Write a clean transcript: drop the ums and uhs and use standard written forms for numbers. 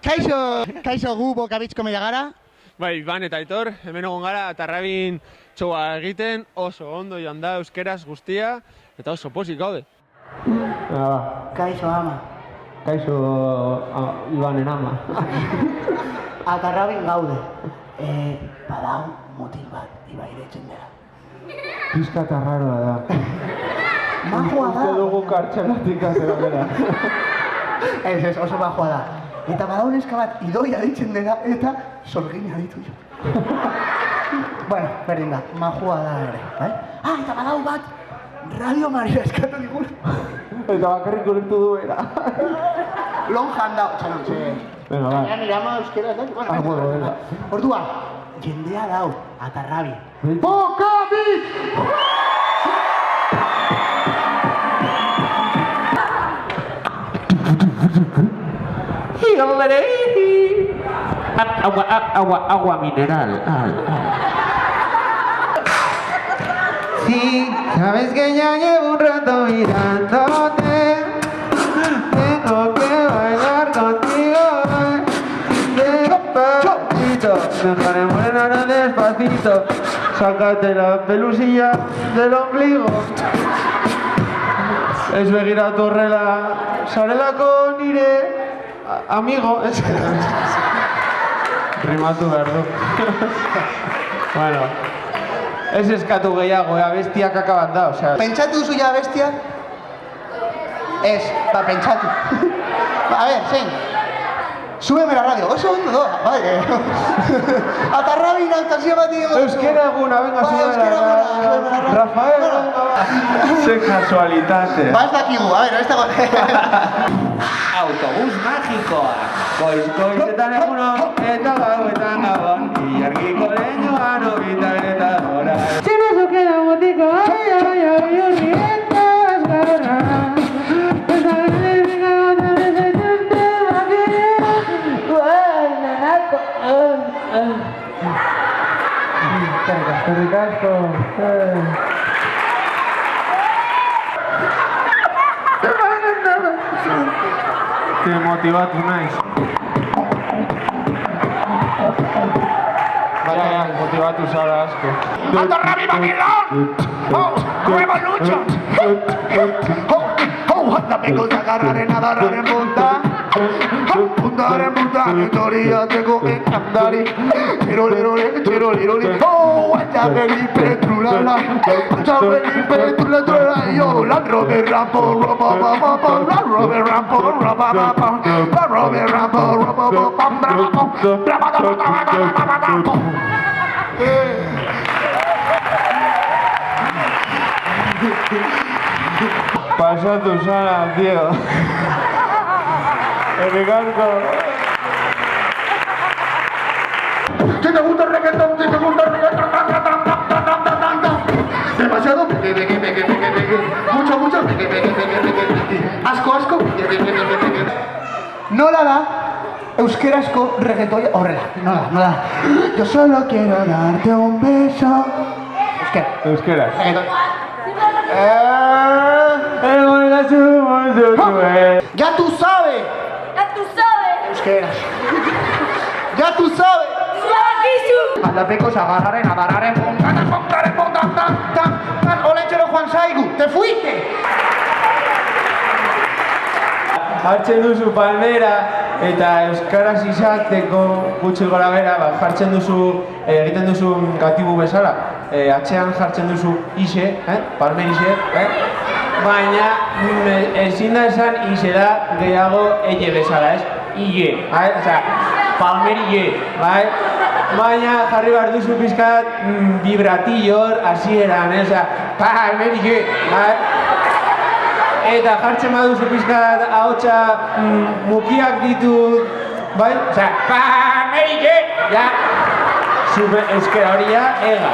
Kaixo gu Bokabitz komedia gara. Bai, Iban eta Aitor, hemen egon gara Atarrabin txoa egiten, oso ondo joan da euskeraz guztia, eta oso pozik gaude. Kaixo ama. Kaixo Ibanen ama. Atarrabin gaude. Badau mutil bat, ibairetzen dela. Pizka eta raroa da. Majua da. Uste dugu kartxelatik azera dela. Ez, oso majua da. Eta badau neska bat idoia ditzen dela eta sorgina ditu jo. Bueno, berdin da, majua da ere, bai? Eta badau bat, Radio Maria eskatu digun. Eta bakarrik ulertu duera. Lonjan da, txanon, ze... Venga, bai. Baina nire ama euskera da, bueno. Orduan, jendea dau, Atarrabi. Bokabitz! Agua mineral. Sí, sabes que ya llevo un rato mirándote. Tengo que bailar contigo. Despacito, mejor enmuéranos despacito. Sácate la pelusilla del ombligo. Ez begiratu horrela, sarelako nire amigo. Rimatu behar du. Bueno, ez eskatu gehiago, abestiak akabat da, osea. Pentsatu duzu ja abestiak? Ez, pentsatu. A ver, zein. Súbeme la radio, oso ondo doa, bai. Atarrabi nautazio bat digo. Euskera eguna, venga, súbeme la radio. Rafael, ze casualitate. Ba ez dakigu, a ver, ez dago. Autobus magikoa. Goiz-goizetan egunon, eta gauetan gabon. Ilargiko leñoan obita eta gora. Txinazo kera motiko, ai, horrietaz gara. Ez da gana gana dezaitente baki. Guai, nanako. Eskerrik asko. Te motivatu naiz. Baina, motivatu zara asko. Atarrabi Babilón! Revolution! Handapeko zakarraren adarraren punta. Puntaren punta, historiateko enkantari. Txerolirole, Felipe trulala. Felipe trulala, yo. Land Rover Rampo, robababa. Land Rover Rampo, robababa. Land Rover Rampo, robababa. Pasatu zara, tío. Errikarko. Si te gusta el reggaetón, demasiado peque. Mucho peque. Asko. Nola da, euskerazko reggaetoia horrela. Nola. Yo solo quiero darte un beso. Euskera. Ya tú sabes. Euskeraz. Ya tú sabes. Aldapeko zagarraren, adarraren, tan, olentzero joan zaigu, te fuiste! Jartzen duzu palmera eta euskaraz izateko gutxi gora bera, jartzen duzu, egiten duzu gatibu bezala. Atzean jartzen duzu ise, palmer ise, baina ezin da esan ise da gehiago eie bezala, ez? Ie, palmer ie, bai? Baina jarri behar duzu pizkat vibratillor hasieran, palmer ie, bai? Eta jartzen baduzu pizkat ahotsa mukiak ditu, bai? Palmer ie, ja? Euskera hori ja, ega.